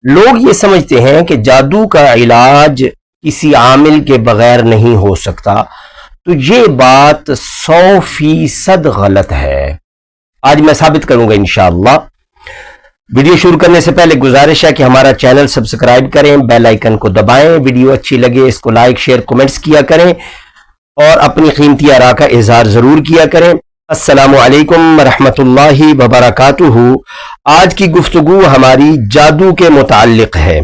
لوگ یہ سمجھتے ہیں کہ جادو کا علاج کسی عامل کے بغیر نہیں ہو سکتا، تو یہ بات 100% غلط ہے۔ آج میں ثابت کروں گا انشاءاللہ۔ ویڈیو شروع کرنے سے پہلے گزارش ہے کہ ہمارا چینل سبسکرائب کریں، بیل آئیکن کو دبائیں، ویڈیو اچھی لگے اس کو لائک شیئر کمنٹس کیا کریں اور اپنی قیمتی آراء کا اظہار ضرور کیا کریں۔ السلام علیکم ورحمۃ اللہ وبرکاتہ۔ آج کی گفتگو ہماری جادو کے متعلق ہے۔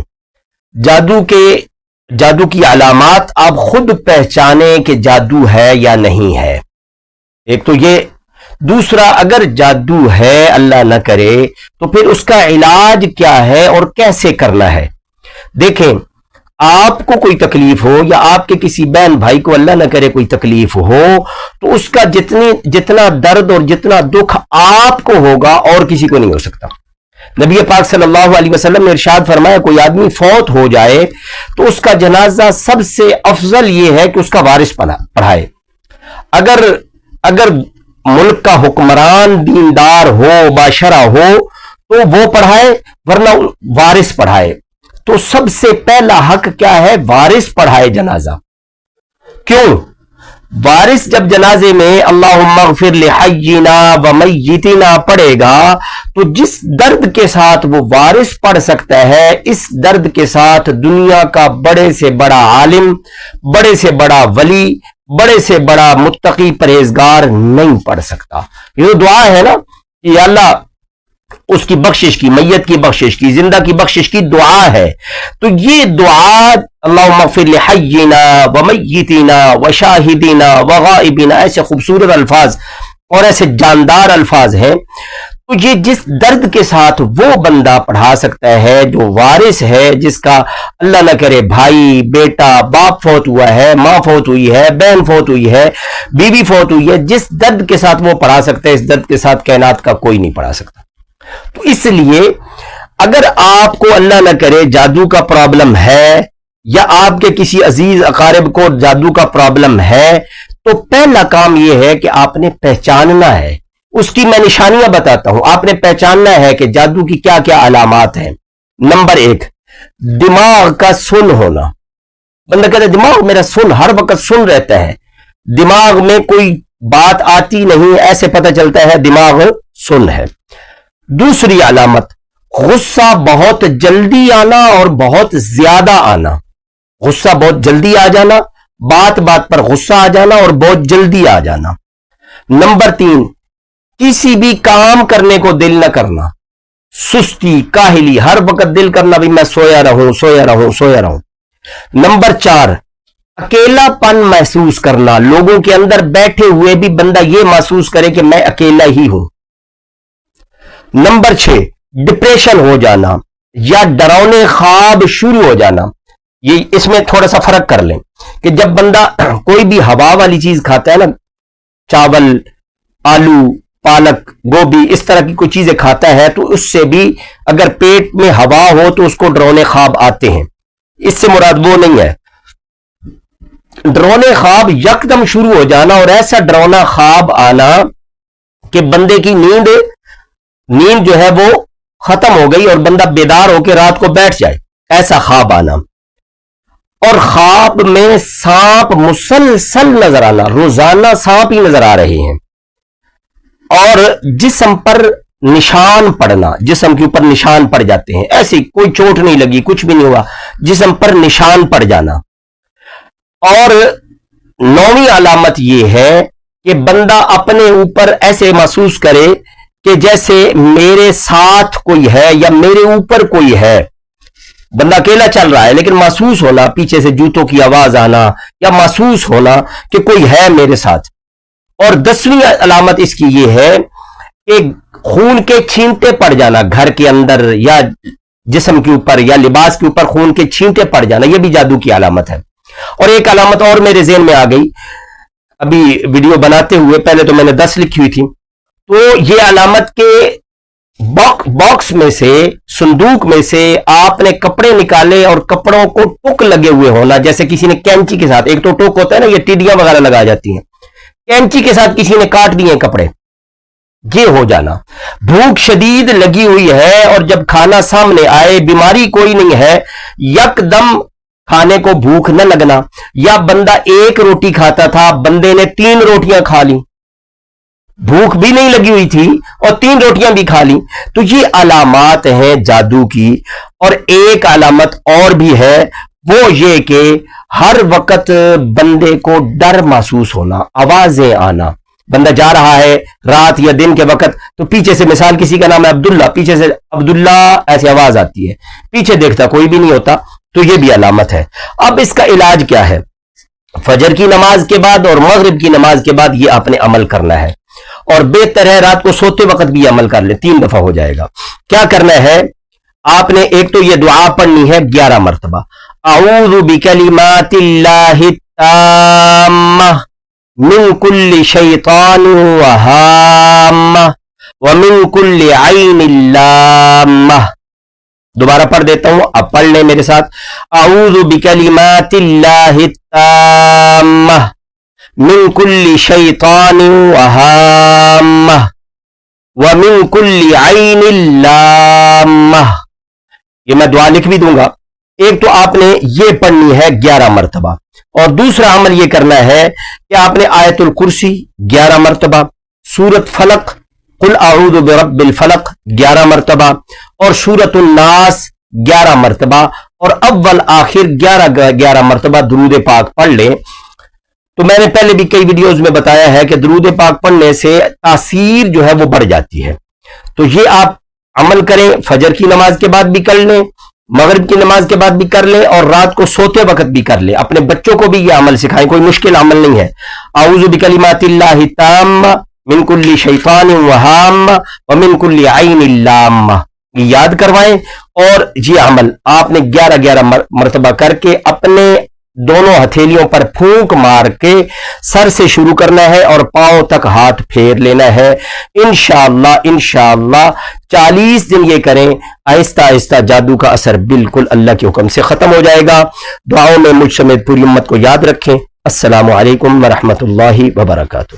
جادو کی علامات آپ خود پہچانیں کہ جادو ہے یا نہیں ہے، ایک تو یہ۔ دوسرا، اگر جادو ہے اللہ نہ کرے تو پھر اس کا علاج کیا ہے اور کیسے کرنا ہے۔ دیکھیں، آپ کو کوئی تکلیف ہو یا آپ کے کسی بہن بھائی کو اللہ نہ کرے کوئی تکلیف ہو تو اس کا جتنا درد اور جتنا دکھ آپ کو ہوگا اور کسی کو نہیں ہو سکتا۔ نبی پاک صلی اللہ علیہ وسلم نے ارشاد فرمایا، کوئی آدمی فوت ہو جائے تو اس کا جنازہ سب سے افضل یہ ہے کہ اس کا وارث پڑھائے۔ اگر ملک کا حکمران دیندار ہو، باشرہ ہو تو وہ پڑھائے، ورنہ وارث پڑھائے۔ تو سب سے پہلا حق کیا ہے؟ وارث پڑھائے جنازہ۔ کیوں؟ وارث جب جنازے میں اللہم اغفر لحینا ومیتنا پڑھے گا تو جس درد کے ساتھ وہ وارث پڑھ سکتا ہے، اس درد کے ساتھ دنیا کا بڑے سے بڑا عالم، بڑے سے بڑا ولی، بڑے سے بڑا متقی پرہیزگار نہیں پڑھ سکتا۔ یہ دعا ہے نا کہ یا اللہ اس کی بخشش کی، میت کی بخشش کی، زندہ کی بخشش کی دعا ہے۔ تو یہ دعا اللہم اغفر لحینا ومیتنا وشاہدنا وغائبنا، ایسے خوبصورت الفاظ اور ایسے جاندار الفاظ ہیں۔ تو یہ جس درد کے ساتھ وہ بندہ پڑھا سکتا ہے جو وارث ہے، جس کا اللہ نہ کرے بھائی، بیٹا، باپ فوت ہوا ہے، ماں فوت ہوئی ہے، بہن فوت ہوئی ہے، بیوی فوت ہوئی ہے، جس درد کے ساتھ وہ پڑھا سکتا ہے، اس درد کے ساتھ کائنات کا کوئی نہیں پڑھا سکتا۔ تو اس لیے اگر آپ کو اللہ نہ کرے جادو کا پرابلم ہے یا آپ کے کسی عزیز اقارب کو جادو کا پرابلم ہے تو پہلا کام یہ ہے کہ آپ نے پہچاننا ہے۔ اس کی میں نشانیاں بتاتا ہوں۔ آپ نے پہچاننا ہے کہ جادو کی کیا کیا علامات ہیں۔ نمبر 1، دماغ کا سن ہونا۔ بندہ کہتا ہے دماغ میرا سن، ہر وقت سن رہتا ہے، دماغ میں کوئی بات آتی نہیں، ایسے پتہ چلتا ہے دماغ سن ہے۔ دوسری علامت، غصہ بہت جلدی آنا اور بہت زیادہ آنا۔ غصہ بہت جلدی آ جانا، بات بات پر غصہ آ جانا اور بہت جلدی آ جانا۔ نمبر 3، کسی بھی کام کرنے کو دل نہ کرنا، سستی، کاہلی، ہر وقت دل کرنا بھی میں سویا رہوں۔ نمبر 4، اکیلا پن محسوس کرنا، لوگوں کے اندر بیٹھے ہوئے بھی بندہ یہ محسوس کرے کہ میں اکیلا ہی ہوں۔ نمبر 6، ڈپریشن ہو جانا یا ڈراؤنے خواب شروع ہو جانا۔ یہ اس میں تھوڑا سا فرق کر لیں کہ جب بندہ کوئی بھی ہوا والی چیز کھاتا ہے نا، چاول، آلو، پالک، گوبھی، اس طرح کی کوئی چیزیں کھاتا ہے تو اس سے بھی اگر پیٹ میں ہوا ہو تو اس کو ڈراؤنے خواب آتے ہیں۔ اس سے مراد وہ نہیں ہے۔ ڈراؤنے خواب یکدم شروع ہو جانا اور ایسا ڈراؤنا خواب آنا کہ بندے کی نیند جو ہے وہ ختم ہو گئی اور بندہ بیدار ہو کے رات کو بیٹھ جائے، ایسا خواب آنا۔ اور خواب میں سانپ مسلسل نظر آنا، روزانہ سانپ ہی نظر آ رہے ہیں۔ اور جسم پر نشان پڑنا، جسم کے اوپر نشان پڑ جاتے ہیں، ایسی کوئی چوٹ نہیں لگی، کچھ بھی نہیں ہوا، جسم پر نشان پڑ جانا۔ اور 9ویں علامت یہ ہے کہ بندہ اپنے اوپر ایسے محسوس کرے کہ جیسے میرے ساتھ کوئی ہے یا میرے اوپر کوئی ہے۔ بندہ اکیلا چل رہا ہے لیکن محسوس ہونا، پیچھے سے جوتوں کی آواز آنا یا محسوس ہونا کہ کوئی ہے میرے ساتھ۔ اور 10ویں علامت اس کی یہ ہے کہ خون کے چھینٹے پڑ جانا، گھر کے اندر یا جسم کے اوپر یا لباس کے اوپر خون کے چھینٹے پڑ جانا، یہ بھی جادو کی علامت ہے۔ اور ایک علامت اور میرے ذہن میں آ گئی ابھی ویڈیو بناتے ہوئے، پہلے تو میں نے 10 لکھی ہوئی تھی، تو یہ علامت کے باکس میں سے، صندوق میں سے آپ نے کپڑے نکالے اور کپڑوں کو ٹک لگے ہوئے ہونا، جیسے کسی نے کینچی کے ساتھ، ایک تو ٹک ہوتا ہے نا، یہ ٹیڈیاں وغیرہ لگا جاتی ہیں، کینچی کے ساتھ کسی نے کاٹ دیے کپڑے، یہ ہو جانا، بھوک شدید لگی ہوئی ہے اور جب کھانا سامنے آئے، بیماری کوئی نہیں ہے، یک دم کھانے کو بھوک نہ لگنا، یا بندہ ایک روٹی کھاتا تھا، بندے نے 3 روٹیاں کھا لی، بھوک بھی نہیں لگی ہوئی تھی اور 3 روٹیاں بھی کھا لی، تو یہ علامات ہیں جادو کی۔ اور ایک علامت اور بھی ہے، وہ یہ کہ ہر وقت بندے کو ڈر محسوس ہونا، آوازیں آنا، بندہ جا رہا ہے رات یا دن کے وقت تو پیچھے سے، مثال کسی کا نام ہے عبداللہ، پیچھے سے عبداللہ ایسی آواز آتی ہے، پیچھے دیکھتا کوئی بھی نہیں ہوتا، تو یہ بھی علامت ہے۔ اب اس کا علاج کیا ہے؟ فجر کی نماز کے بعد اور مغرب کی نماز کے بعد یہ آپ نے عمل کرنا ہے، اور بہتر ہے رات کو سوتے وقت بھی عمل کر لیں، 3 دفعہ ہو جائے گا۔ کیا کرنا ہے؟ آپ نے ایک تو یہ دعا پڑھنی ہے 11 مرتبہ، اعوذ بکلمات اللہ التامہ من کل شیطان وہامہ ومن کل عین لامہ۔ دوبارہ پڑھ دیتا ہوں، اب پڑھ لیں میرے ساتھ، اعوذ بکلمات اللہ التامہ من کل شیطان وہامہ ومن کل عین لامہ۔ یہ میں دعا لکھ بھی دوں گا۔ ایک تو آپ نے یہ پڑھنی ہے 11 مرتبہ، اور دوسرا عمل یہ کرنا ہے کہ آپ نے آیت الکرسی 11 مرتبہ، سورت فلق قل اعوذ برب الفلق 11 مرتبہ، اور سورت الناس 11 مرتبہ، اور اول آخر 11 مرتبہ درود پاک پڑھ لیں۔ تو میں نے پہلے بھی کئی ویڈیوز میں بتایا ہے کہ درود پاک پڑھنے سے تاثیر جو ہے وہ بڑھ جاتی ہے، تو یہ آپ عمل کریں، فجر کی نماز کے بعد بھی کر لیں، مغرب کی نماز کے بعد بھی کر لیں، اور رات کو سوتے وقت بھی کر لیں۔ اپنے بچوں کو بھی یہ عمل سکھائیں، کوئی مشکل عمل نہیں ہے۔ اعوذ بکلمات اللہ التامہ من کل شیطان وہامہ ومن کل عین لامہ، یاد کروائیں، اور یہ عمل آپ نے 11 مرتبہ کر کے اپنے دونوں ہتھیلیوں پر پھونک مار کے سر سے شروع کرنا ہے اور پاؤں تک ہاتھ پھیر لینا ہے۔ انشاءاللہ 40 دن یہ کریں، آہستہ آہستہ جادو کا اثر بالکل اللہ کے حکم سے ختم ہو جائے گا۔ دعاؤں میں مجھ سمیت پوری امت کو یاد رکھیں۔ السلام علیکم ورحمۃ اللہ وبرکاتہ۔